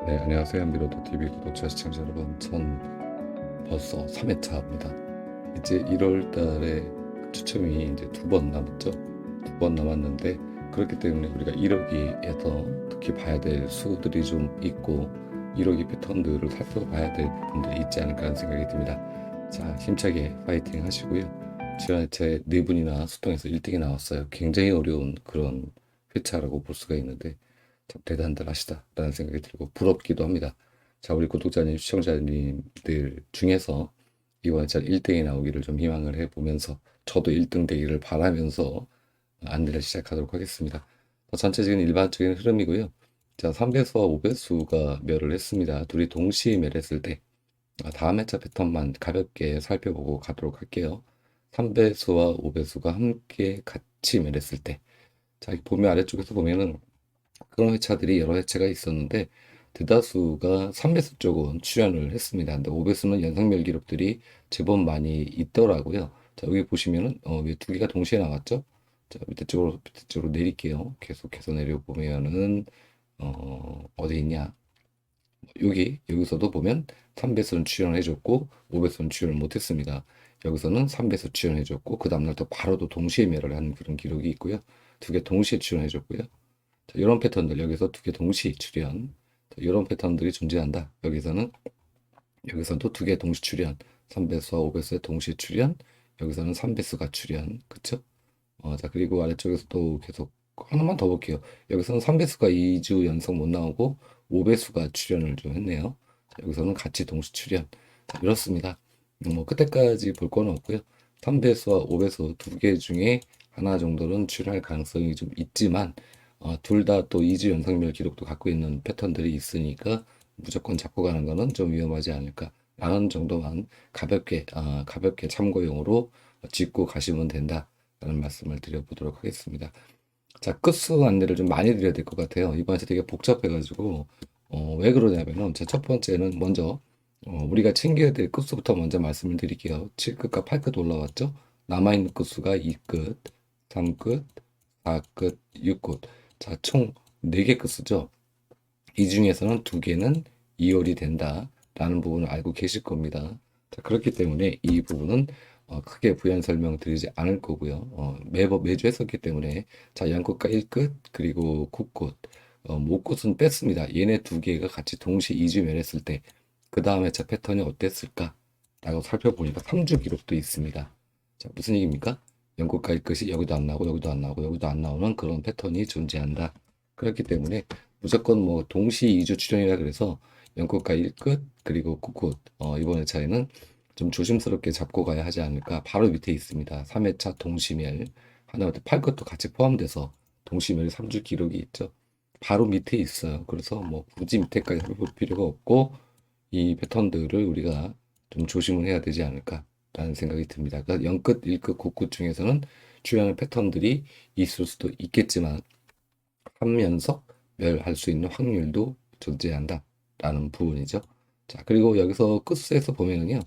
네, 안녕하세요. 한비로드 TV 구독자 시청자 여러분. 전 벌써 3회차입니다. 이제 1월 달에 추첨이 이제 2번 남았죠. 2번 남았는데, 그렇기 때문에 우리가 1호기에서 특히 봐야 될 수들이 좀 있고 1호기 패턴들을 살펴봐야 될 부분들이 있지 않을까 하는 생각이 듭니다. 자, 힘차게 파이팅 하시고요. 지난 회차에 4분이나 수통에서 1등이 나왔어요. 굉장히 어려운 그런 회차라고 볼 수가 있는데 참 대단들 하시다라는 생각이 들고 부럽기도 합니다. 자, 우리 구독자님, 시청자님들 중에서 이번 달 1등이 나오기를 좀 희망을 해보면서 저도 1등 되기를 바라면서 안내를 시작하도록 하겠습니다. 전체적인 일반적인 흐름이고요. 자, 3배수와 5배수가 멸을 했습니다. 둘이 동시에 멸했을 때 다음 회차 패턴만 가볍게 살펴보고 가도록 할게요. 3배수와 5배수가 함께 같이 멸했을 때 자, 보면 아래쪽에서 보면은 그런 회차들이 여러 회차가 있었는데 대다수가 3배수 쪽은 출연을 했습니다. 근데 5배수는 연상멸 기록들이 제법 많이 있더라고요. 자, 여기 보시면은 두 개가 동시에 나왔죠. 자, 밑에 쪽으로 내릴게요. 계속해서 내려보면은 어디 있냐? 여기서도 보면 3배수는 출연해줬고 5배수는 출연을 못했습니다. 여기서는 3배수 출연해줬고 그 다음날 또 바로 또 동시에 멸을 한 그런 기록이 있고요. 두 개 동시에 출연해줬고요. 자, 이런 패턴들 여기서 두 개 동시 출연 자, 이런 패턴들이 존재한다. 여기서도 두 개 동시 출연 3배수와 5배수의 동시 출연 여기서는 3배수가 출연 그쵸? 자 그리고 아래쪽에서도 계속 하나만 더 볼게요. 여기서는 3배수가 2주 연속 못 나오고 5배수가 출연을 좀 했네요. 자, 여기서는 같이 동시 출연 자, 이렇습니다. 뭐 그때까지 볼 건 없고요. 3배수와 5배수 두 개 중에 하나 정도는 출연할 가능성이 좀 있지만 둘 다 또 2주 연속멸 기록도 갖고 있는 패턴들이 있으니까 무조건 잡고 가는 거는 좀 위험하지 않을까 라는 정도만 가볍게 참고용으로 짚고 가시면 된다라는 말씀을 드려보도록 하겠습니다. 자, 끝수 안내를 좀 많이 드려야 될 것 같아요. 이번에 되게 복잡해가지고 왜 그러냐면은 제 첫 번째는 먼저 우리가 챙겨야 될 끝수부터 먼저 말씀을 드릴게요. 7끝과 8끝 올라왔죠? 남아있는 끝수가 2끝, 3끝, 4끝, 6끝. 자, 총 4개 끝수죠. 이 중에서는 2개는 2월이 된다라는 부분을 알고 계실 겁니다. 자, 그렇기 때문에 이 부분은 크게 부연 설명드리지 않을 거고요. 매주 했었기 때문에 자, 양끝과 1끝 그리고 9끝 목끝은 뺐습니다. 얘네 2개가 같이 동시에 이주면했을 때 그 다음 회차 패턴이 어땠을까? 라고 살펴보니까 3주 기록도 있습니다. 자, 무슨 얘기입니까? 양끝과 1끝이 여기도 안 나오고 여기도 안 나오고 여기도 안 나오는 그런 패턴이 존재한다. 그렇기 때문에 무조건 뭐 동시 2주 출연이라 그래서 연꽃과 1끝 그리고 9끝 이번 회차에는 좀 조심스럽게 잡고 가야 하지 않을까. 바로 밑에 있습니다. 3회차 동시멸 하나부터 8끝도 같이 포함돼서 동시멸 3주 기록이 있죠. 바로 밑에 있어요. 그래서 뭐 굳이 밑에까지 살펴볼 필요가 없고 이 패턴들을 우리가 좀 조심을 해야 되지 않을까라는 생각이 듭니다. 그러니까 0끝, 1끝, 9끝 중에서는 출연하는 패턴들이 있을 수도 있겠지만 3연속 멸할 수 있는 확률도 존재한다라는 부분이죠. 자, 그리고 여기서 끝수에서 보면은요.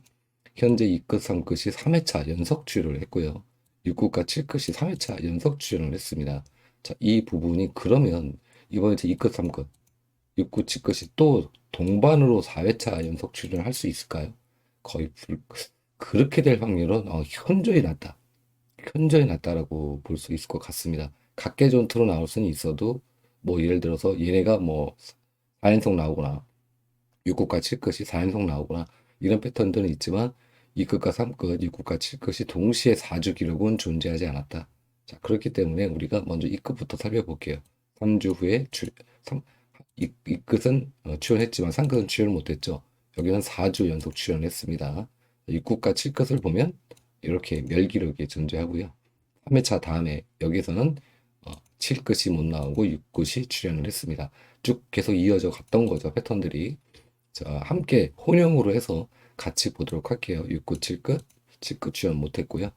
현재 2끝, 3끝이 3회차 연속 출연을 했고요. 6끝과 7끝이 3회차 연속 출연을 했습니다. 자, 이 부분이 그러면 이번에 2끝, 3끝, 6끝, 7끝이 또 동반으로 4회차 연속 출연을 할 수 있을까요? 거의 그렇게 될 확률은 현저히 낮다라고 볼 수 있을 것 같습니다. 각계 전투로 나올 수는 있어도 뭐 예를 들어서 얘네가 뭐 4연속 나오거나 6끝과 7끝이 4연속 나오거나 이런 패턴들은 있지만 2끝과 3끝, 6끝과 7끝이 동시에 4주 기록은 존재하지 않았다. 자, 그렇기 때문에 우리가 먼저 2끝부터 살펴볼게요. 3주 후에 2끝은 출연했지만 3끝은 출연을 못했죠. 여기는 4주 연속 출연했습니다. 6끝과 7끝을 보면 이렇게 멸기록이 존재하고요. 3회차 다음에 여기서는 7끝이 못 나오고 6끝이 출연을 했습니다. 쭉 계속 이어져 갔던 거죠. 패턴들이. 자, 함께 혼용으로 해서 같이 보도록 할게요. 6끝, 7끝, 7끝 출연 못했고요.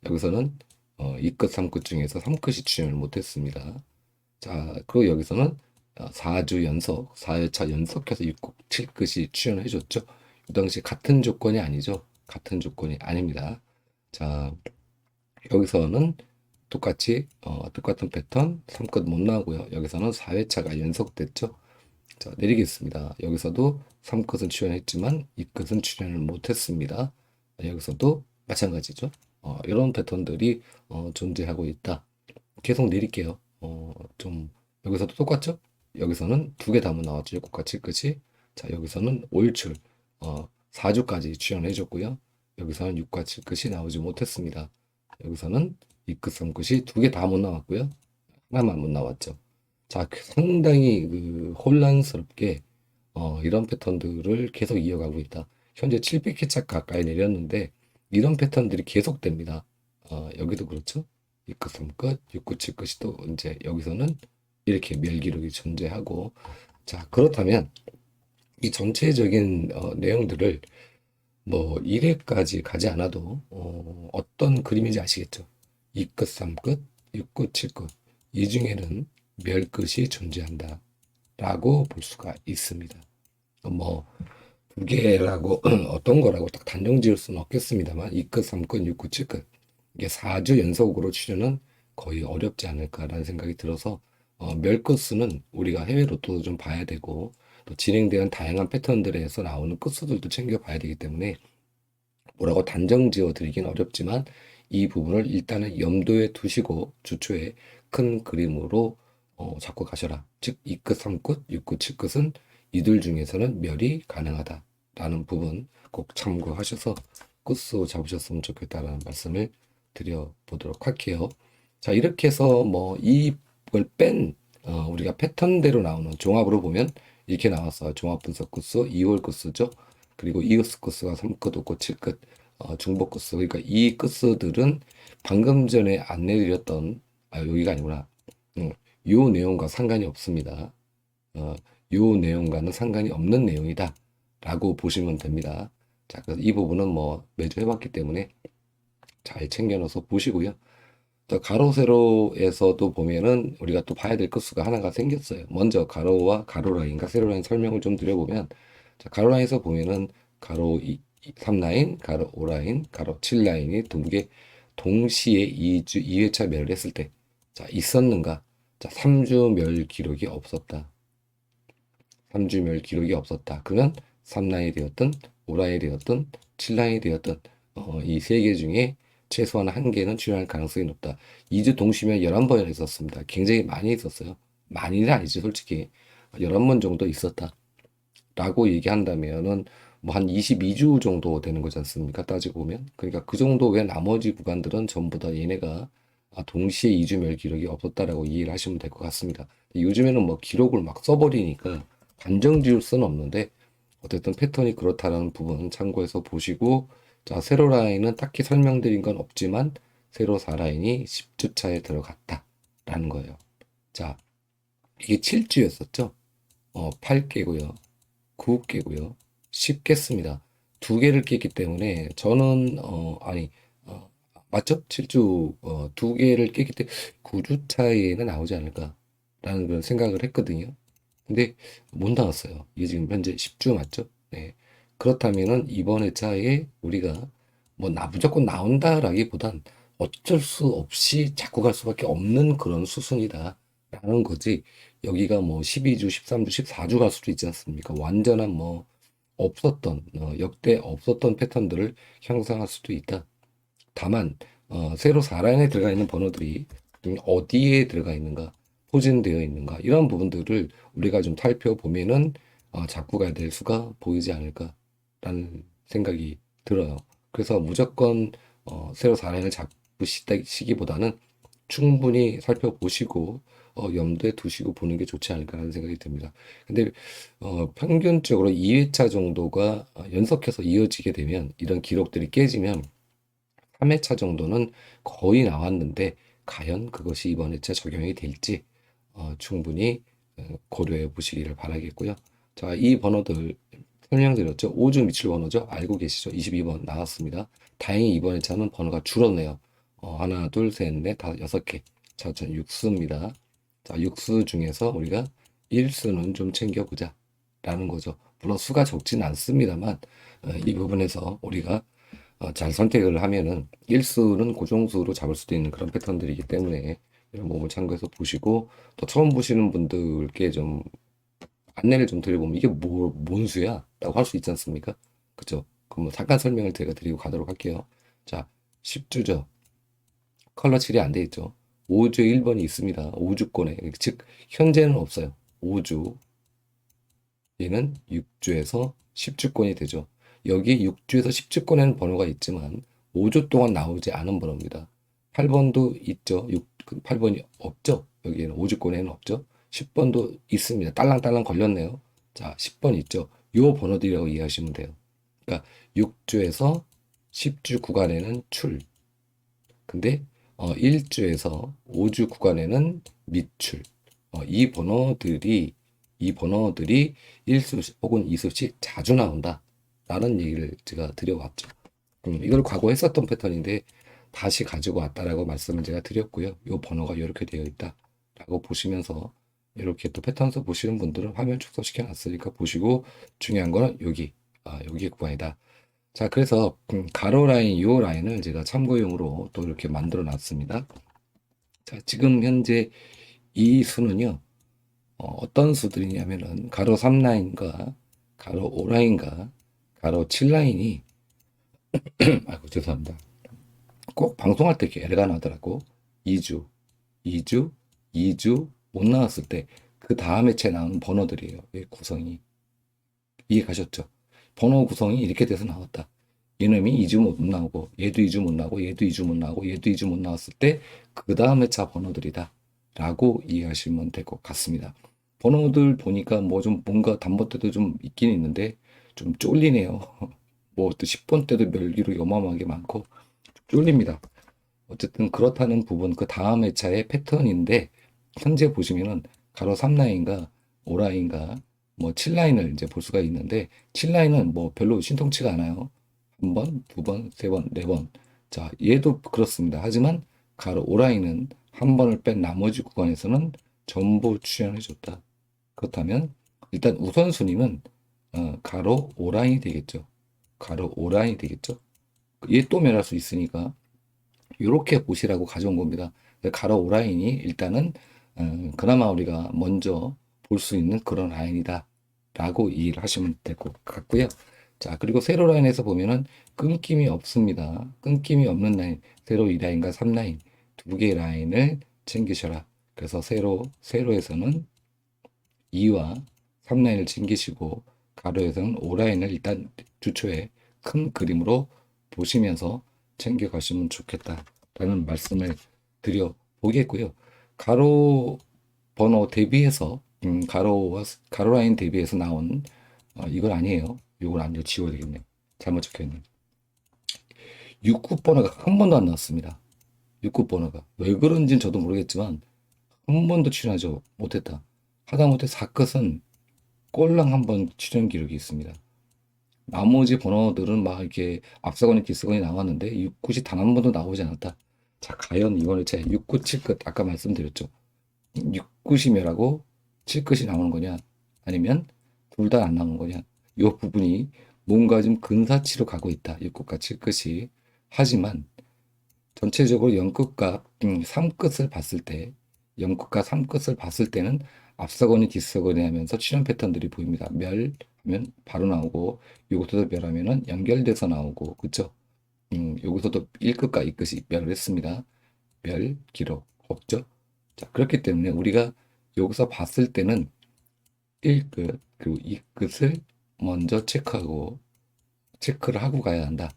여기서는 2끝, 3끝 중에서 3끝이 출연을 못했습니다. 자, 그리고 여기서는 4주 연속, 4회차 연속해서 6끝, 7끝이 출연해줬죠. 이 당시 같은 조건이 아니죠. 같은 조건이 아닙니다. 자, 여기서는 똑같이 똑같은 패턴 3끝 못 나오고요. 여기서는 4회차가 연속됐죠. 자, 내리겠습니다. 여기서도 3끝은 출연했지만 2끝은 출연을 못했습니다. 여기서도 마찬가지죠. 이런 패턴들이 존재하고 있다. 계속 내릴게요. 좀 여기서도 똑같죠? 여기서는 두 개 다문 나왔죠. 6끝과 7끝이. 자, 여기서는 올출 4주까지 출연해줬고요. 여기서는 6과 7끝이 나오지 못했습니다. 여기서는 2끝, 3끝이 두 개 다 못 나왔고요. 하나만 못 나왔죠. 자, 상당히 혼란스럽게 이런 패턴들을 계속 이어가고 있다. 현재 700회차 가까이 내렸는데 이런 패턴들이 계속됩니다. 여기도 그렇죠. 2끝, 3끝, 6끝, 7끝이 또 이제 여기서는 이렇게 멸기록이 존재하고, 자, 그렇다면 이 전체적인 내용들을 뭐 1회까지 가지 않아도 어떤 그림인지 아시겠죠? 2끝, 3끝, 6끝, 7끝 이 중에는 멸끝이 존재한다 라고 볼 수가 있습니다. 뭐 두 개라고 어떤 거라고 딱 단정 지을 수는 없겠습니다만 2끝, 3끝, 6끝, 7끝 이게 4주 연속으로 출연은 거의 어렵지 않을까라는 생각이 들어서 멸끝수는 우리가 해외 로또도 좀 봐야 되고 또 진행되는 다양한 패턴들에서 나오는 끝수들도 챙겨봐야 되기 때문에 뭐라고 단정 지어 드리긴 어렵지만 이 부분을 일단은 염두에 두시고 주초에 큰 그림으로 잡고 가셔라. 즉 2끝, 3끝, 6끝, 7끝은 이들 중에서는 멸이 가능하다라는 부분 꼭 참고하셔서 끝수 잡으셨으면 좋겠다라는 말씀을 드려보도록 할게요. 자, 이렇게 해서 뭐 이걸 뺀 우리가 패턴대로 나오는 종합으로 보면 이렇게 나왔어요. 종합 분석 끝수 2월 끝수죠. 그리고 이어스 끝수가 3끝, 5끝, 7끝, 중복 끝수. 그러니까 이 끝수들은 방금 전에 안내드렸던 여기가 아니구나. 요 내용과 상관이 없습니다. 요 내용과는 상관이 없는 내용이다 라고 보시면 됩니다. 자, 그래서 이 부분은 뭐 매주 해봤기 때문에 잘 챙겨넣어서 보시고요. 또 가로 세로에서도 보면은 우리가 또 봐야 될 끝수가 하나가 생겼어요. 먼저 가로와 가로 라인과 세로 라인 설명을 좀 드려보면, 자, 가로 라인에서 보면은 가로 3라인, 가로 5라인, 가로 7라인이 두 개 동시에 2회차 멸을 했을 때, 자, 있었는가? 자, 3주 멸 기록이 없었다. 3주 멸 기록이 없었다. 그러면 3라인이 되었든 5라인이 되었든 7라인이 되었든 이 세 개 중에 최소한 한 개는 출연할 가능성이 높다. 2주 동시면 11번이나 있었습니다. 굉장히 많이 있었어요. 많이는 아니지 솔직히. 11번 정도 있었다. 라고 얘기한다면은 뭐 한 22주 정도 되는 거지 않습니까? 따지고 보면. 그러니까 그 정도 외 나머지 구간들은 전부 다 얘네가 동시에 2주 멸 기록이 없었다라고 이해를 하시면 될 것 같습니다. 요즘에는 뭐 기록을 막 써버리니까 단정 지을 수는 없는데 어쨌든 패턴이 그렇다는 부분 참고해서 보시고, 자, 세로 라인은 딱히 설명드린 건 없지만 세로 4라인이 10주 차에 들어갔다 라는 거예요. 자, 이게 7주였었죠. 8개고요. 9개고요. 10개습니다. 두 개를 깼기 때문에 저는 맞죠? 7주 두 개를 깼기 때문에 9주 차이는 나오지 않을까라는 그런 생각을 했거든요. 근데 못 나왔어요. 이게 지금 현재 10주 맞죠? 네. 그렇다면은 이번 회차에 우리가 뭐 무조건 나온다라기보단 어쩔 수 없이 자꾸 갈 수밖에 없는 그런 수순이다라는 거지. 여기가 뭐 12주, 13주, 14주 갈 수도 있지 않습니까? 완전한 뭐 없었던 역대 없었던 패턴들을 형성할 수도 있다. 다만 세로 4라인에 들어가 있는 번호들이 어디에 들어가 있는가, 포진되어 있는가 이런 부분들을 우리가 좀 살펴보면은 잡고 가야 될 수가 보이지 않을까라는 생각이 들어요. 그래서 무조건 세로 4라인을 잡으시기보다는 충분히 살펴보시고 염두에 두시고 보는 게 좋지 않을까라는 생각이 듭니다. 근데 평균적으로 2회차 정도가 연속해서 이어지게 되면 이런 기록들이 깨지면 3회차 정도는 거의 나왔는데 과연 그것이 이번 회차 적용이 될지 충분히 고려해 보시기를 바라겠고요. 자, 이 번호들 설명드렸죠. 5주 미출 번호죠. 알고 계시죠? 22번 나왔습니다. 다행히 이번 회차는 번호가 줄었네요. 하나, 둘, 셋, 넷, 다섯, 6개. 자, 전 6수입니다. 자, 6수 중에서 우리가 1수는 좀 챙겨보자 라는 거죠. 물론 수가 적진 않습니다만 이 부분에서 우리가 잘 선택을 하면은 1수는 고정수로 잡을 수도 있는 그런 패턴들이기 때문에 이런 부분을 참고해서 보시고, 또 처음 보시는 분들께 좀 안내를 좀 드려보면 이게 뭔 수야? 라고 할 수 있지 않습니까? 그죠? 그럼 뭐 잠깐 설명을 제가 드리고 가도록 할게요. 자, 10주죠. 컬러 칠이 안 돼 있죠. 5주 1번이 있습니다. 5주권에. 즉, 현재는 없어요. 5주. 얘는 6주에서 10주권이 되죠. 여기 6주에서 10주권에는 번호가 있지만 5주 동안 나오지 않은 번호입니다. 8번도 있죠. 8번이 없죠. 여기에는 5주권에는 없죠. 10번도 있습니다. 딸랑딸랑 걸렸네요. 자, 10번 있죠. 요 번호들이라고 이해하시면 돼요. 그러니까 6주에서 10주 구간에는 출. 근데 1주에서 5주 구간에는 밑출. 이 번호들이 1수씩 혹은 2수씩 자주 나온다. 라는 얘기를 제가 드려왔죠. 이걸 과거에 했었던 패턴인데 다시 가지고 왔다라고 말씀을 제가 드렸고요. 이 번호가 이렇게 되어 있다라고 보시면서 이렇게 또 패턴서 보시는 분들은 화면 축소시켜 놨으니까 보시고 중요한 거는 여기 구간이다. 자, 그래서 가로 라인, 요 라인을 제가 참고용으로 또 이렇게 만들어 놨습니다. 자, 지금 현재 이 수는요, 어떤 수들이냐면은 가로 3라인과 가로 5라인과 가로 7라인이 아이고 죄송합니다. 꼭 방송할 때 이렇게 에러가 나더라고. 2주, 2주, 2주 못 나왔을 때 그 다음 해체 나오는 번호들이에요. 이 구성이. 이해 가셨죠? 번호 구성이 이렇게 돼서 나왔다. 이놈이 2주 못 나오고 얘도 2주 못 나오고 얘도 2주 못 나오고 얘도 2주 못 나왔을 때 그 다음 회차 번호들이다 라고 이해하시면 될 것 같습니다. 번호들 보니까 뭐 좀 뭔가 단번 때도 좀 있긴 있는데 좀 쫄리네요. 뭐 또 10번 때도 멸기로 어마어마하게 많고 쫄립니다. 어쨌든 그렇다는 부분 그 다음 회차의 패턴인데 현재 보시면은 가로 3라인과 5라인과 뭐 7라인을 이제 볼 수가 있는데 7라인은 뭐 별로 신통치가 않아요. 한 번, 두 번, 세 번, 네 번. 자, 얘도 그렇습니다. 하지만 가로 오라인은 한 번을 뺀 나머지 구간에서는 전부 출연해 줬다. 그렇다면 일단 우선순위는 가로 오라인이 되겠죠. 가로 오라인이 되겠죠. 얘 또 멸할 수 있으니까 이렇게 보시라고 가져온 겁니다. 가로 오라인이 일단은 그나마 우리가 먼저 볼 수 있는 그런 라인이다. 라고 이해를 하시면 될 것 같고요. 자, 그리고 세로 라인에서 보면은 끊김이 없습니다. 끊김이 없는 라인, 세로 2라인과 3라인 두 개의 라인을 챙기셔라. 그래서 세로에서는 2와 3라인을 챙기시고 가로에서는 5라인을 일단 주초에 큰 그림으로 보시면서 챙겨가시면 좋겠다라는 말씀을 드려 보겠고요. 가로 번호 대비해서 가로 라인 대비해서 나온 이건 아니에요. 이건 아니요. 지워야 되겠네. 잘못 적혀있네. 6구 번호가 한 번도 안 나왔습니다. 6구 번호가 왜 그런지는 저도 모르겠지만 한 번도 출연하지 못했다. 하다못해 4끝은 꼴랑 한 번 출연 기록이 있습니다. 나머지 번호들은 막 이렇게 앞서거니 뒤서거니 나왔는데 6굿이 단 한 번도 나오지 않았다. 자, 과연 이번에 제 6굿, 7끝 아까 말씀드렸죠. 6굿이 멸하고 7끝이 나오는 거냐? 아니면 둘 다 안 나오는 거냐? 이 부분이 뭔가 좀 근사치로 가고 있다. 6끝과 7끝이. 하지만 전체적으로 0끝과 3끝을 봤을 때 0끝과 3끝을 봤을 때는 앞서거니 뒤서거니 하면서 출현 패턴들이 보입니다. 멸하면 바로 나오고 요것도 멸하면은 연결돼서 나오고 그쵸? 여기서도 1끝과 2끝이 멸을 했습니다. 멸 기록 없죠? 자, 그렇기 때문에 우리가 여기서 봤을 때는 1끝 그리고 2끝을 먼저 체크를 하고 가야 한다.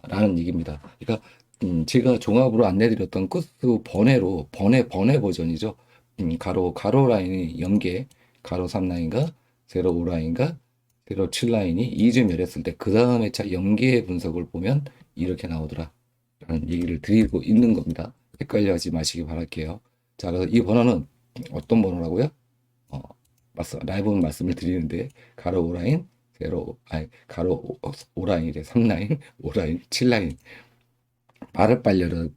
라는 얘기입니다. 그러니까 제가 종합으로 안내드렸던 끝수 번외 버전이죠. 가로 라인이 연계, 가로 3라인과 세로 5라인과 세로 7라인이 2주 멸했을 때 그 다음에 차 연계 분석을 보면 이렇게 나오더라. 라는 얘기를 드리고 있는 겁니다. 헷갈려 하지 마시기 바랄게요. 자, 그래서 이 번호는 어떤 번호라고요? 라이브 말씀을 드리는데, 가로 5라인, 가로 5라인이래. 3라인, 5라인, 7라인. 말을 빨리 하려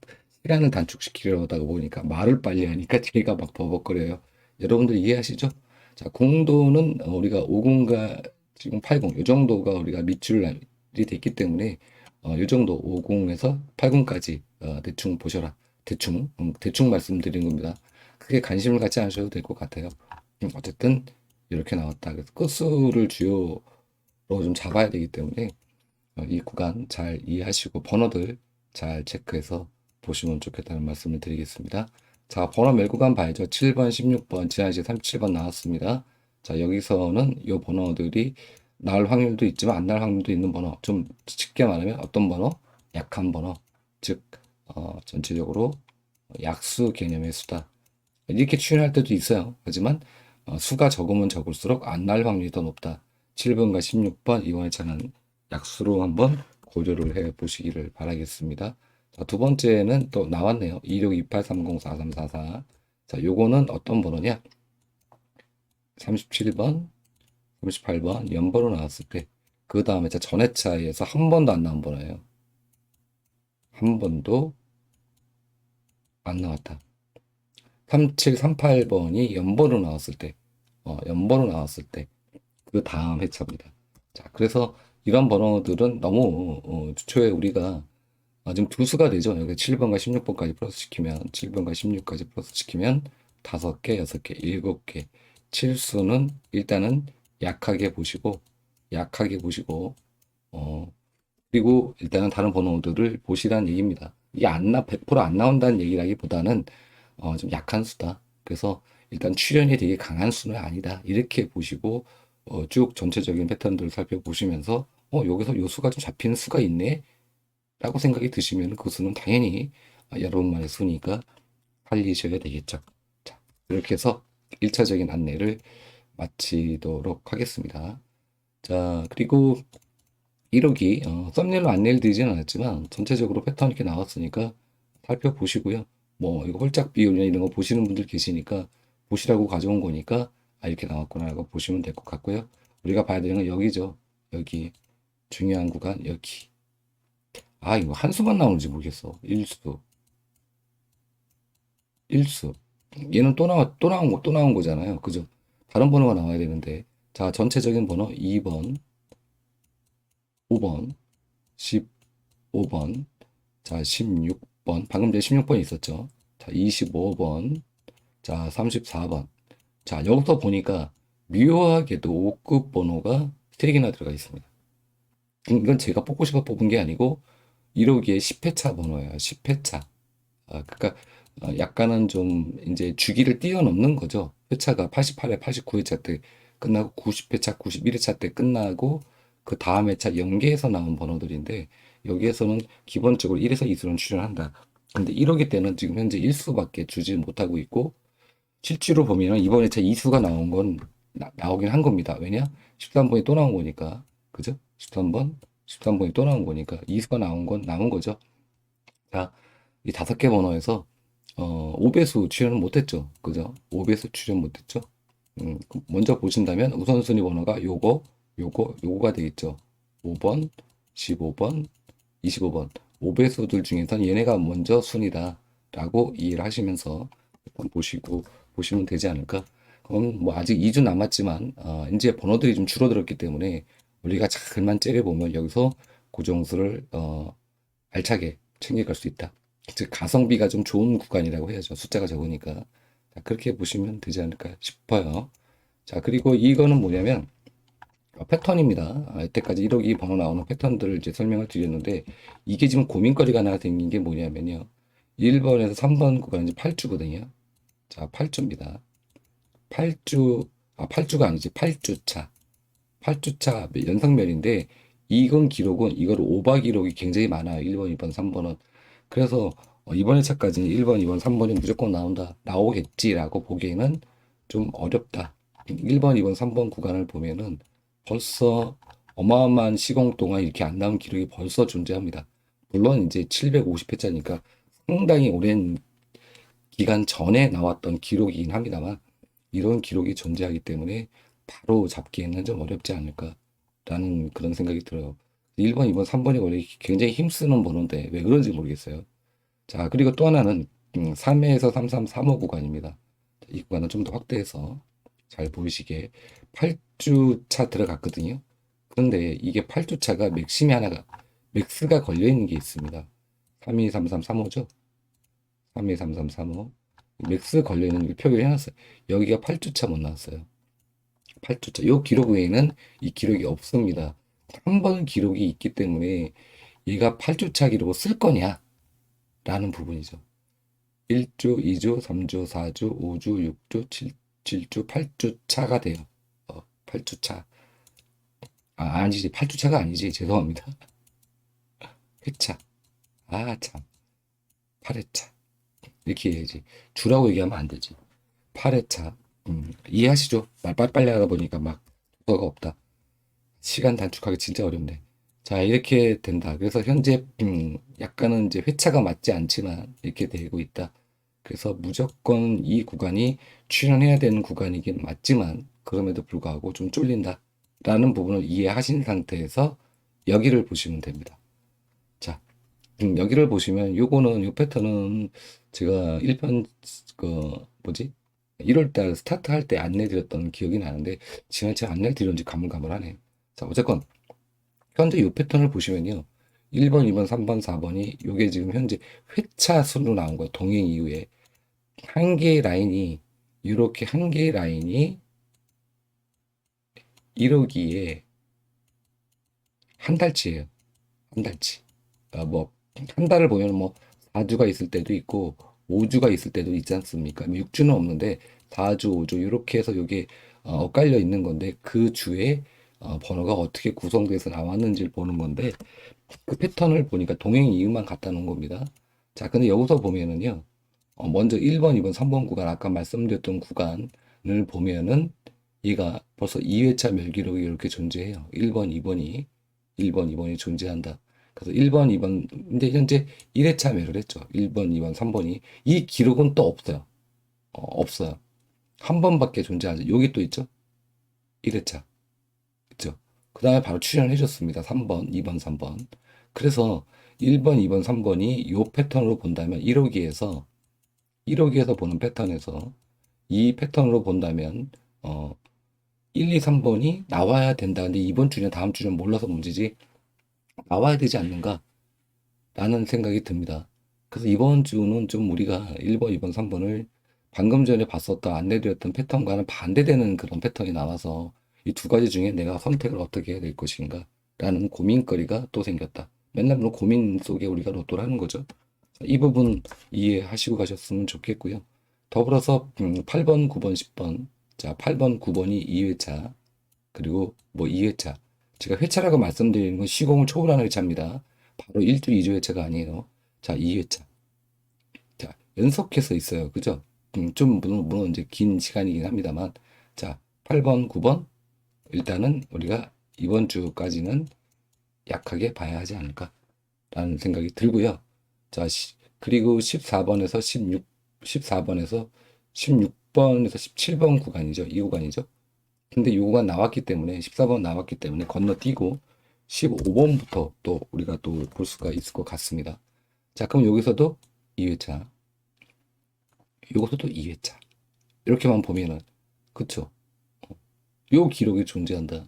시간을 단축시키려다 보니까 말을 빨리 하니까 제가 막 버벅거려요. 여러분들 이해하시죠? 자, 공도는 우리가 50과 지금 80, 이 정도가 우리가 밑줄이 됐기 때문에 이 정도 50에서 80까지 대충 보셔라. 대충 말씀드리는 겁니다. 크게 관심을 갖지 않으셔도 될 것 같아요. 어쨌든 이렇게 나왔다. 그래서 끝수를 주요로 좀 잡아야 되기 때문에 이 구간 잘 이해하시고 번호들 잘 체크해서 보시면 좋겠다는 말씀을 드리겠습니다. 자, 번호 멜 구간 봐야죠. 7번, 16번, 지난시에 37번 나왔습니다. 자, 여기서는 이 번호들이 나올 확률도 있지만 안 나올 확률도 있는 번호. 좀 쉽게 말하면 어떤 번호? 약한 번호. 즉, 전체적으로 약수 개념의 수다. 이렇게 추진할 때도 있어요. 하지만 수가 적으면 적을수록 안 날 확률이 더 높다. 7번과 16번 이번에 차는 약수로 한번 고려를 해 보시기를 바라겠습니다. 자, 두 번째는 또 나왔네요. 2628304344. 자, 요거는 어떤 번호냐? 37번, 38번 연번으로 나왔을 때 그 다음에 전회차에서 한 번도 안 나온 번호예요. 한 번도 안 나왔다. 3738번이 연번으로 나왔을 때, 연번으로 나왔을 때 그 다음 회차입니다. 자, 그래서 이런 번호들은 너무 초에 우리가 지금 두 수가 되죠. 여기 7번과 16번까지 플러스 시키면 7번과 16까지 플러스 시키면 5개, 6개, 7개. 칠수는 일단은 약하게 보시고 그리고 일단은 다른 번호들을 보시라는 얘기입니다. 이게 100%안 나온다는 얘기라기보다는 좀 약한 수다. 그래서 일단 출현이 되게 강한 수는 아니다. 이렇게 보시고 쭉 전체적인 패턴들을 살펴보시면서 여기서 요 수가 좀 잡히는 수가 있네 라고 생각이 드시면 그 수는 당연히 여러분만의 수니까 살리셔야 되겠죠. 자, 이렇게 해서 1차적인 안내를 마치도록 하겠습니다. 자, 그리고 1호기 썸네일로 안내를 드리지는 않았지만 전체적으로 패턴 이렇게 나왔으니까 살펴보시고요. 뭐 이거 홀짝 비율이나 이런 거 보시는 분들 계시니까 보시라고 가져온 거니까 이렇게 나왔구나 라고 보시면 될 것 같고요. 우리가 봐야 되는 건 여기죠. 여기 중요한 구간 여기. 이거 한 수만 나오는지 모르겠어. 1수. 얘는 또 나온 거잖아요. 그죠? 다른 번호가 나와야 되는데. 자, 전체적인 번호 2번, 5번, 15번, 자, 16번. 방금 전에 16번이 있었죠. 자, 25번, 자, 34번. 자, 여기서 보니까 묘하게도 5급 번호가 3개나 들어가 있습니다. 이건 제가 뽑고 싶어 뽑은 게 아니고 1호기의 10회차 번호예요. 10회차. 그러니까 약간은 좀 이제 주기를 뛰어넘는 거죠. 회차가 88회, 89회차 때 끝나고 90회차, 91회차 때 끝나고 그 다음 회차 연계해서 나온 번호들인데 여기에서는 기본적으로 1에서 2수는 출연한다. 근데 1호기 때는 지금 현재 1수밖에 주지 못하고 있고 실제로 보면 이번 회차 2수가 나온 건 나오긴 한 겁니다. 왜냐? 13번이 또 나온 거니까. 그죠? 13번이 또 나온 거니까 2수가 나온 건 나온 거죠. 자, 이 5개 번호에서 5배수 출연은 못했죠. 그죠? 5배수 출연 못했죠. 먼저 보신다면 우선순위 번호가 요거가 되겠죠. 5번, 15번, 25번. 5배수들 중에선 얘네가 먼저 순위다. 라고 이해를 하시면서 일단 보시면 되지 않을까. 그럼 뭐 아직 2주 남았지만, 이제 번호들이 좀 줄어들었기 때문에 우리가 잘만 째려보면 여기서 고정수를, 알차게 챙겨갈 수 있다. 즉 가성비가 좀 좋은 구간이라고 해야죠. 숫자가 적으니까. 자, 그렇게 보시면 되지 않을까 싶어요. 자, 그리고 이거는 뭐냐면 패턴입니다. 이때까지 1호기 번호 나오는 패턴들을 이제 설명을 드렸는데 이게 지금 고민거리가 하나 생긴 게 뭐냐면요. 1번에서 3번 구간은 이제 8주거든요. 자, 8주입니다. 8주가 아니지. 8주차. 8주차 연상면인데 이건 기록은 이걸 오바 기록이 굉장히 많아요. 1번, 2번, 3번은. 그래서 이번 회차까지는 1번, 2번, 3번이 무조건 나오겠지라고 보기에는 좀 어렵다. 1번, 2번, 3번 구간을 보면은 벌써 어마어마한 시공 동안 이렇게 안 나온 기록이 벌써 존재합니다. 물론 이제 750회차니까 상당히 오랜 기간 전에 나왔던 기록이긴 합니다만 이런 기록이 존재하기 때문에 바로 잡기에는 좀 어렵지 않을까라는 그런 생각이 들어요. 1번, 2번, 3번이 원래 굉장히 힘쓰는 번호인데 왜 그런지 모르겠어요. 자, 그리고 또 하나는 3회에서 33, 3호 구간입니다. 이 구간은 좀 더 확대해서 잘 보이시게 8주차 들어갔거든요. 그런데 이게 8주차가 맥스가 걸려 있는 게 있습니다. 3233, 35죠? 3233, 35. 맥스 걸려 있는 걸 표기를 해놨어요. 여기가 8주차 못 나왔어요. 8주차. 요 기록 외에는 이 기록이 없습니다. 한 번 기록이 있기 때문에 얘가 8주차 기록을 쓸 거냐? 라는 부분이죠. 1주, 2주, 3주, 4주, 5주, 6주, 7주, 8주차가 돼요. 8주차. 아니지. 8주차가 아니지. 죄송합니다. 회차. 참. 8회차. 이렇게 해야지. 주라고 얘기하면 안 되지. 8회차. 이해하시죠? 말 빨리빨리 하다 보니까 막 도서가 없다. 시간 단축하기 진짜 어렵네. 자, 이렇게 된다. 그래서 현재 약간은 이제 회차가 맞지 않지만 이렇게 되고 있다. 그래서 무조건 이 구간이 출연해야 되는 구간이긴 맞지만 그럼에도 불구하고 좀 쫄린다. 라는 부분을 이해하신 상태에서 여기를 보시면 됩니다. 자, 여기를 보시면 요거는 요 패턴은 제가 1편 그 뭐지? 1월달 스타트 할 때 안내드렸던 기억이 나는데 지난주에 안내드렸는지 가물가물하네. 자, 어쨌건 현재 이 패턴을 보시면요. 1번, 2번, 3번, 4번이 요게 지금 현재 회차 순으로 나온 거예요. 동행 이후에 한 개의 라인이 이렇게 한 개의 라인이 이러기에 한 달치예요. 한 달치. 뭐 한 달을 보면 뭐 4주가 있을 때도 있고 5주가 있을 때도 있지 않습니까? 6주는 없는데 4주, 5주 이렇게 해서 요게 엇갈려 있는 건데 그 주에 번호가 어떻게 구성돼서 나왔는지를 보는 건데 그 패턴을 보니까 동행 이유만 갖다 놓은 겁니다. 자, 근데 여기서 보면은요. 먼저 1번, 2번, 3번 구간 아까 말씀드렸던 구간을 보면은 얘가 벌써 2회차 멸기록이 이렇게 존재해요. 1번, 2번이 존재한다. 그래서 1번, 2번, 근데 현재 1회차 멸을 했죠. 1번, 2번, 3번이. 이 기록은 또 없어요. 없어요. 한 번밖에 존재하지. 여기 또 있죠. 1회차. 있죠. 그 다음에 바로 출연해 줬습니다. 3번, 2번, 3번. 그래서 1번, 2번, 3번이 요 패턴으로 본다면 1호기에서 보는 패턴에서 이 패턴으로 본다면 1, 2, 3번이 나와야 된다. 근데 이번 주냐 다음 주냐 몰라서 문제지 나와야 되지 않는가 라는 생각이 듭니다. 그래서 이번 주는 좀 우리가 1번, 2번, 3번을 방금 전에 봤었던 안내드렸던 패턴과는 반대되는 그런 패턴이 나와서 이 두 가지 중에 내가 선택을 어떻게 해야 될 것인가 라는 고민거리가 또 생겼다. 맨날 그런 고민 속에 우리가 로또를 하는 거죠. 이 부분 이해하시고 가셨으면 좋겠고요. 더불어서 8번, 9번, 10번. 자, 8번, 9번이 2회차. 그리고 뭐 2회차. 제가 회차라고 말씀드리는 건 시공을 초월하는 회차입니다. 바로 1주, 2주 회차가 아니에요. 자, 2회차. 자, 연속해서 있어요. 그죠? 좀 물론 이제 긴 시간이긴 합니다만. 자, 8번, 9번. 일단은 우리가 이번 주까지는 약하게 봐야 하지 않을까라는 생각이 들고요. 자, 그리고 14번에서 16번에서 17번 구간이죠. 이 구간이죠. 근데 이 구간 나왔기 때문에 14번 나왔기 때문에 건너뛰고 15번부터 또 우리가 또 볼 수가 있을 것 같습니다. 자, 그럼 여기서도 2회차, 여기서도 2회차 이렇게만 보면은 그쵸? 요 기록이 존재한다.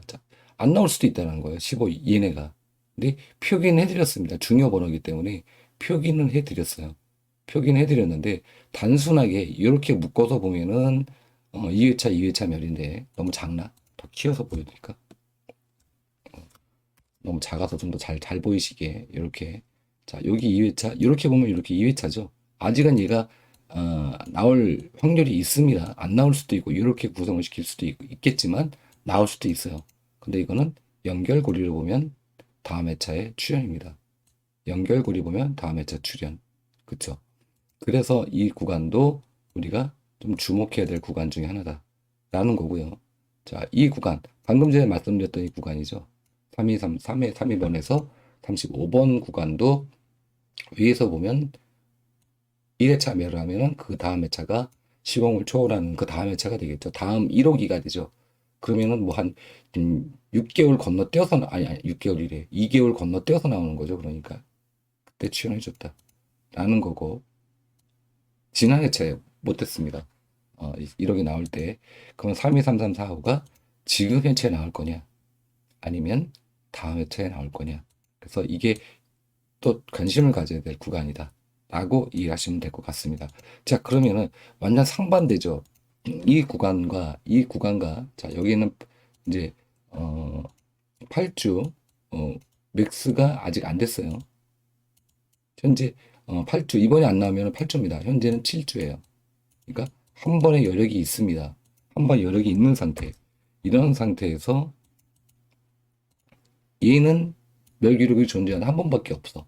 자, 안 나올 수도 있다는 거예요. 15 얘네가. 근데 표기는 해드렸습니다. 중요 번호이기 때문에 표기는 해드렸어요. 표기는 해드렸는데 단순하게 이렇게 묶어서 보면은 2회차, 2회차 멸인데 너무 작나? 더 키워서 보여드릴까? 너무 작아서 좀 더 잘 보이시게 이렇게. 자, 여기 2회차 이렇게 보면 이렇게 2회차죠. 아직은 얘가 나올 확률이 있습니다. 안 나올 수도 있고 이렇게 구성을 시킬 수도 있겠지만 나올 수도 있어요. 근데 이거는 연결고리를 보면 다음 회차에 출연입니다. 연결고리 보면 다음 회차 출연. 그쵸? 그래서 이 구간도 우리가 좀 주목해야 될 구간 중에 하나다. 라는 거고요. 자, 이 구간, 방금 전에 말씀드렸던 이 구간이죠. 32번에서 35번 구간도 위에서 보면 1회차 매를 하면은 그 다음 회차가 시공을 초월하는 그 다음 회차가 되겠죠. 다음 1호기가 되죠. 그러면은 뭐 한 6개월 건너뛰어서 아니 6개월이래. 2개월 건너뛰어서 나오는 거죠. 그러니까 그때 출연해줬다 라는 거고 지난 회차에 못했습니다. 1억이 나올 때 그러면 3, 2, 3, 3, 4, 5가 지금 회차에 나올 거냐 아니면 다음 회차에 나올 거냐. 그래서 이게 또 관심을 가져야 될 구간이다 라고 이해하시면 될 것 같습니다. 자, 그러면은 완전 상반되죠. 이 구간과 자 여기는 이제 8주 맥스가 아직 안 됐어요. 현재 8주 이번에 안 나오면 8주입니다. 현재는 7주예요. 그러니까 한 번의 여력이 있습니다. 한 번 여력이 있는 상태. 이런 상태에서 얘는 멸기록이 존재하는 한 번밖에 없어.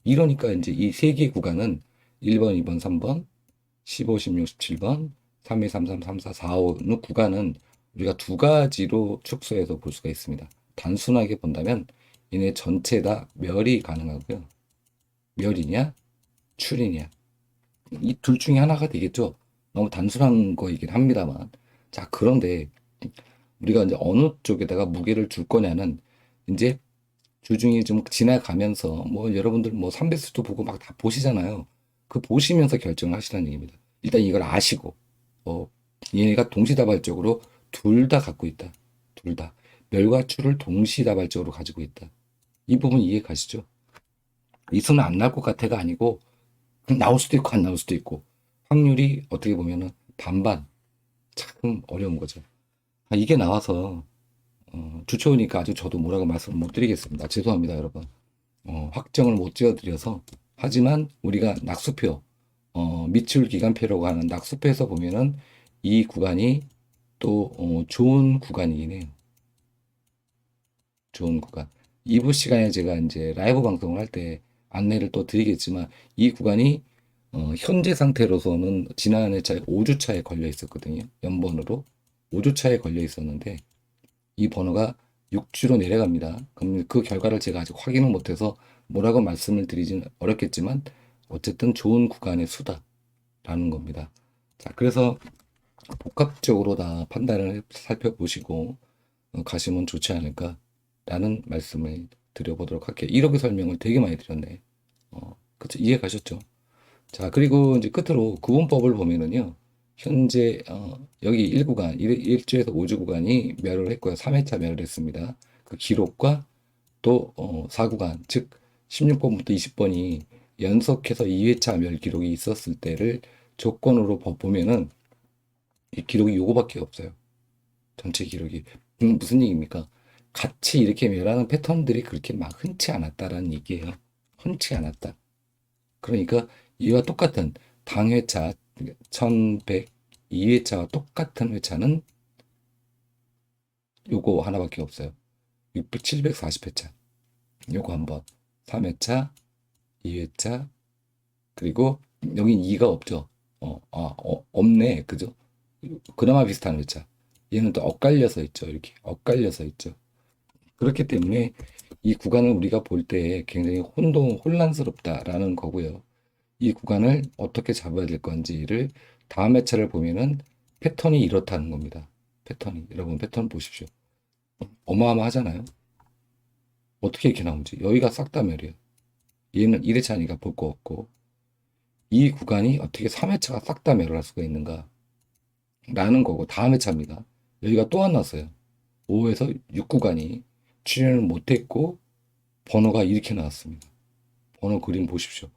이러니까 이제 이 세 개 구간은 1번, 2번, 3번, 15, 16, 17번, 3, 2, 3, 3, 3, 4, 4, 5는 구간은 우리가 두 가지로 축소해서 볼 수가 있습니다. 단순하게 본다면 얘네 전체 다 멸이 가능하고요. 멸이냐, 출이냐. 이 둘 중에 하나가 되겠죠. 너무 단순한 거이긴 합니다만. 자, 그런데 우리가 이제 어느 쪽에다가 무게를 줄 거냐는 이제 주중이 좀 지나가면서 뭐 여러분들 뭐 3배수도 보고 막 다 보시잖아요. 그 보시면서 결정을 하시라는 얘기입니다. 일단 이걸 아시고 얘네가 동시다발적으로 둘 다 갖고 있다. 둘 다. 멸과 출을 동시다발적으로 가지고 있다. 이 부분 이해 가시죠? 이 수는 안 나올 것 같아가 아니고 나올 수도 있고 안 나올 수도 있고 확률이 어떻게 보면은 반반. 참 어려운 거죠. 이게 나와서 주초니까 아주 저도 뭐라고 말씀을 못 드리겠습니다. 죄송합니다, 여러분. 확정을 못 지어드려서 하지만 우리가 낙수표 미출 기간표라고 하는 낙수표에서 보면은 이 구간이 또 좋은 구간이긴 해요. 좋은 구간. 2부 시간에 제가 이제 라이브 방송을 할 때 안내를 또 드리겠지만 이 구간이 현재 상태로서는 지난 회차에 5주차에 걸려 있었거든요. 연번으로 5주차에 걸려 있었는데 이 번호가 6주로 내려갑니다. 그럼 그 결과를 제가 아직 확인을 못해서 뭐라고 말씀을 드리진 어렵겠지만 어쨌든 좋은 구간의 수다라는 겁니다. 자, 그래서 복합적으로 다 판단을 살펴보시고 가시면 좋지 않을까라는 말씀을 드려보도록 할게요. 이렇게 설명을 되게 많이 드렸네. 그쵸? 이해 가셨죠? 자, 그리고 이제 끝으로 구분법을 보면은요. 현재 여기 1구간, 1주에서 5주 구간이 멸을 했고요. 3회차 멸을 했습니다. 그 기록과 또 4구간, 즉 16번부터 20번이 연속해서 2회차 멸 기록이 있었을 때를 조건으로 보면은 이 기록이 요거밖에 없어요. 전체 기록이. 무슨 얘기입니까? 같이 이렇게 멸하는 패턴들이 그렇게 막 흔치 않았다라는 얘기예요. 흔치 않았다. 그러니까 이와 똑같은 당회차 1100 2회차와 똑같은 회차는 요거 하나밖에 없어요. 740회차. 요거 한번 3회차, 2회차 그리고 여긴 2가 없죠. 없네. 그죠? 그나마 비슷한 회차. 얘는 또 엇갈려서 있죠. 이렇게 엇갈려서 있죠. 그렇기 때문에 이 구간을 우리가 볼 때 굉장히 혼란스럽다라는 거고요. 이 구간을 어떻게 잡아야 될 건지를 다음 회차를 보면은 패턴이 이렇다는 겁니다. 패턴이. 여러분 패턴 보십시오. 어마어마하잖아요. 어떻게 이렇게 나오지? 여기가 싹 다 멸이에요. 얘는 1회차니까 볼 거 없고 이 구간이 어떻게 3회차가 싹 다 멸을 할 수가 있는가? 라는 거고 다음 회차입니다. 여기가 또 안 났어요. 5에서 6구간이 출연을 못했고 번호가 이렇게 나왔습니다. 번호 그림 보십시오.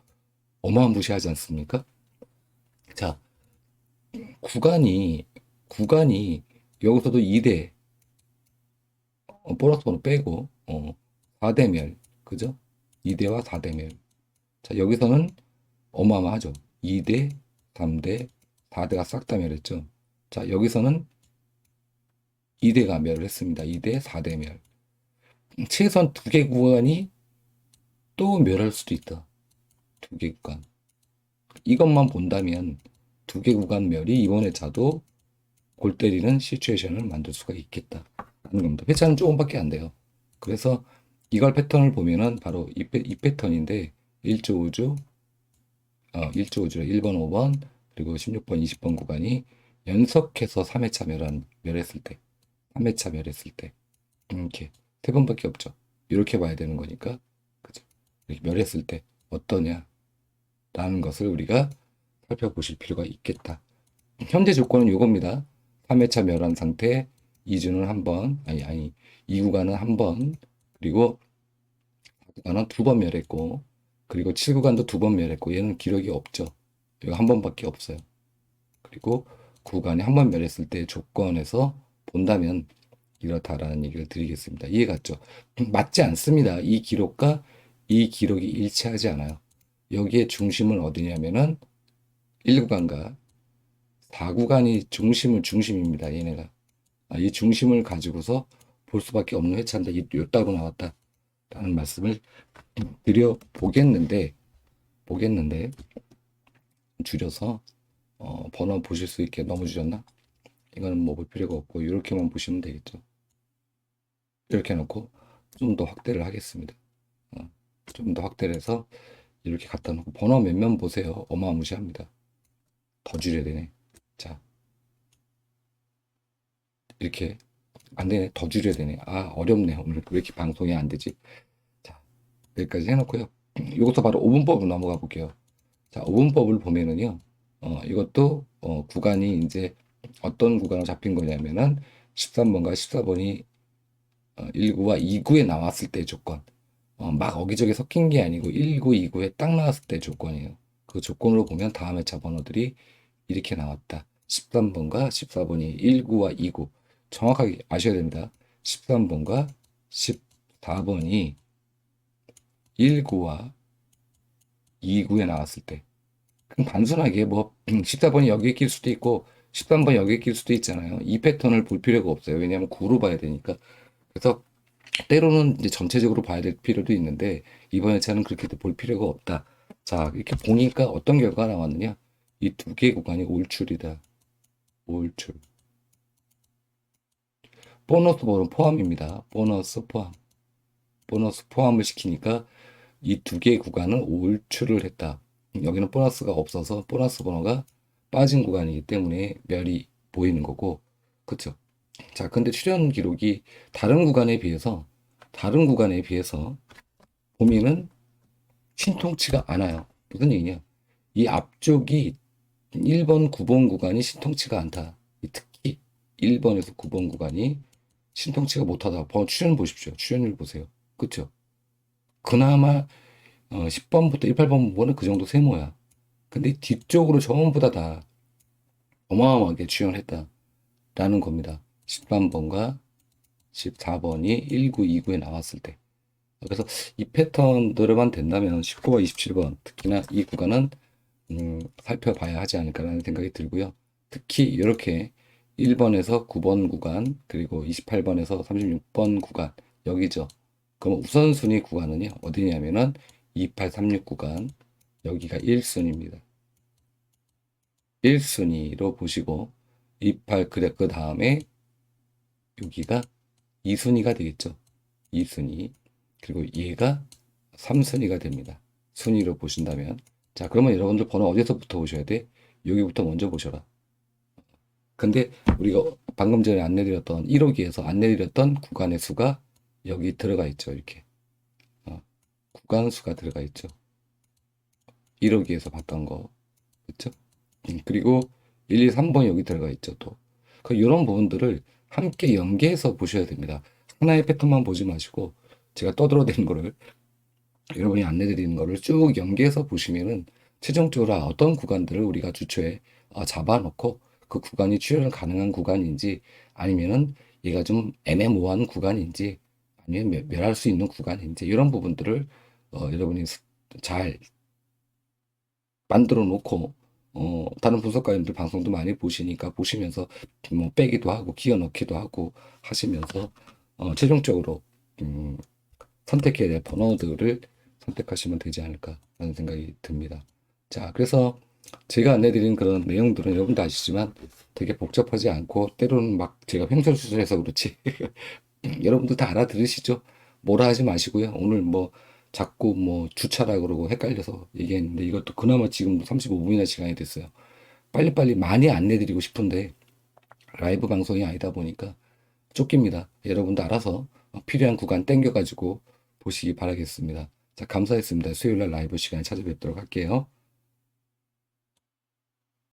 어마무시하지 않습니까? 자, 구간이 여기서도 2대 보너스 번호 빼고 4대멸 그죠? 2대와 4대멸. 자, 여기서는 어마어마하죠. 2대, 3대, 4대가 싹 다 멸했죠. 자, 여기서는 2대가 멸을 했습니다. 2대, 4대 멸. 최소한 두 개 구간이 또 멸할 수도 있다. 두 개 구간. 이것만 본다면 두 개 구간 멸이 이번 회차도 골 때리는 시츄에이션을 만들 수가 있겠다. 하는 겁니다. 회차는 조금밖에 안 돼요. 그래서 이걸 패턴을 보면은 바로 이 패턴인데 1주 5주 1주 5주 1번 5번 그리고 16번 20번 구간이 연속해서 3회차 멸했을 때 3회차 멸했을 때 이렇게 세 번밖에 없죠. 이렇게 봐야 되는 거니까 그죠? 이렇게 멸했을 때 어떠냐 라는 것을 우리가 살펴보실 필요가 있겠다. 현재 조건은 이겁니다. 3회차 멸한 상태 2주는 한 번, 2구간은 한 번, 그리고 4구간은 두 번 멸했고, 그리고 7구간도 두 번 멸했고, 얘는 기록이 없죠. 여기 한 번밖에 없어요. 그리고 구간이 한 번 멸했을 때 조건에서 본다면 이렇다라는 얘기를 드리겠습니다. 이해갔죠? 맞지 않습니다. 이 기록과 이 기록이 일치하지 않아요. 여기에 중심은 어디냐면은 1구간과 4구간이 중심입니다. 얘네가. 이 중심을 가지고서 볼 수밖에 없는 회차인데 이따로 나왔다 라는 말씀을 드려 보겠는데 줄여서 번호 보실 수 있게 너무 줄였나? 이거는 뭐 볼 필요가 없고 이렇게만 보시면 되겠죠. 이렇게 해놓고 좀 더 확대를 하겠습니다. 좀 더 확대를 해서 이렇게 갖다 놓고 번호 몇면 보세요. 어마무시합니다. 더 줄여야 되네. 자, 이렇게 안 되네. 더 줄여야 되네. 어렵네. 오늘 왜 이렇게 방송이 안 되지? 자, 여기까지 해놓고요. 이것도 바로 5분법으로 넘어가 볼게요. 자, 5분법을 보면은요. 이것도 구간이 이제 어떤 구간으로 잡힌 거냐면은 13번과 14번이 1구와 2구에 나왔을 때 조건. 막 어기저기 섞인 게 아니고 1구, 2구에 딱 나왔을 때 조건이에요. 그 조건으로 보면 다음 회차 번호들이 이렇게 나왔다. 13번과 14번이 1구와 2구. 정확하게 아셔야 됩니다. 13번과 14번이 1구와 2구에 나왔을 때. 그럼 단순하게 뭐 14번이 여기에 낄 수도 있고 13번 여기에 낄 수도 있잖아요. 이 패턴을 볼 필요가 없어요. 왜냐하면 구로 봐야 되니까. 그래서 때로는 이제 전체적으로 봐야 될 필요도 있는데 이번 회차는 그렇게 볼 필요가 없다. 자, 이렇게 보니까 어떤 결과가 나왔느냐? 이 두 개 구간이 올출이다. 올출. 보너스 번호 포함입니다. 보너스 포함. 보너스 포함을 시키니까 이 두 개의 구간은 올출을 했다. 여기는 보너스가 없어서 보너스 번호가 빠진 구간이기 때문에 멸이 보이는 거고, 그쵸? 자, 근데 출현 기록이 다른 구간에 비해서 보면은 신통치가 않아요. 무슨 얘기냐? 이 앞쪽이 1번, 9번 구간이 신통치가 않다. 특히 1번에서 9번 구간이 신통치가 못하다. 출현 보십시오. 출현율 보세요. 그쵸? 그나마 10번부터 18번 부분은 그 정도 세모야. 근데 뒤쪽으로 전부 다 어마어마하게 출현했다. 라는 겁니다. 13번과 14번이 1구, 2구에 나왔을 때. 그래서 이 패턴들만 된다면 19번, 27번 특히나 이 구간은 살펴봐야 하지 않을까라는 생각이 들고요. 특히 이렇게 1번에서 9번 구간 그리고 28번에서 36번 구간 여기죠. 그럼 우선순위 구간은요. 어디냐면은 2836 구간 여기가 1순위입니다. 1순위로 보시고 28 그래 그 다음에 여기가 2순위가 되겠죠. 2순위 그리고 얘가 3순위가 됩니다. 순위로 보신다면 자 그러면 여러분들 번호 어디서부터 보셔야 돼? 여기부터 먼저 보셔라. 근데 우리가 방금 전에 안내드렸던 1호기에서 안내드렸던 구간의 수가 여기 들어가 있죠. 이렇게 구간 수가 들어가 있죠. 1호기에서 봤던 거 그렇죠? 그리고 1, 2, 3번 여기 들어가 있죠. 또 이런 부분들을 함께 연계해서 보셔야 됩니다. 하나의 패턴만 보지 마시고 제가 떠들어대는 거를 여러분이 안내드리는 거를 쭉 연계해서 보시면은 최종적으로 어떤 구간들을 우리가 주초에 잡아놓고 그 구간이 출현 가능한 구간인지 아니면은 얘가 좀 애매모호한 구간인지 아니면 멸할 수 있는 구간인지 이런 부분들을 여러분이 잘 만들어 놓고 다른 분석가님들 방송도 많이 보시니까 보시면서 뭐 빼기도 하고 기어 넣기도 하고 하시면서 최종적으로 선택해야 될 번호들을 선택하시면 되지 않을까라는 생각이 듭니다. 자, 그래서 제가 안내드린 그런 내용들은 여러분도 아시지만 되게 복잡하지 않고 때로는 막 제가 횡설수설해서 그렇지 여러분도 다 알아들으시죠? 뭐라 하지 마시고요. 오늘 뭐 자꾸 뭐 주차라 그러고 헷갈려서 얘기했는데 이것도 그나마 지금 35분이나 시간이 됐어요. 빨리빨리 많이 안내드리고 싶은데 라이브 방송이 아니다 보니까 쫓깁니다. 여러분도 알아서 필요한 구간 땡겨가지고 보시기 바라겠습니다. 자, 감사했습니다. 수요일날 라이브 시간에 찾아뵙도록 할게요.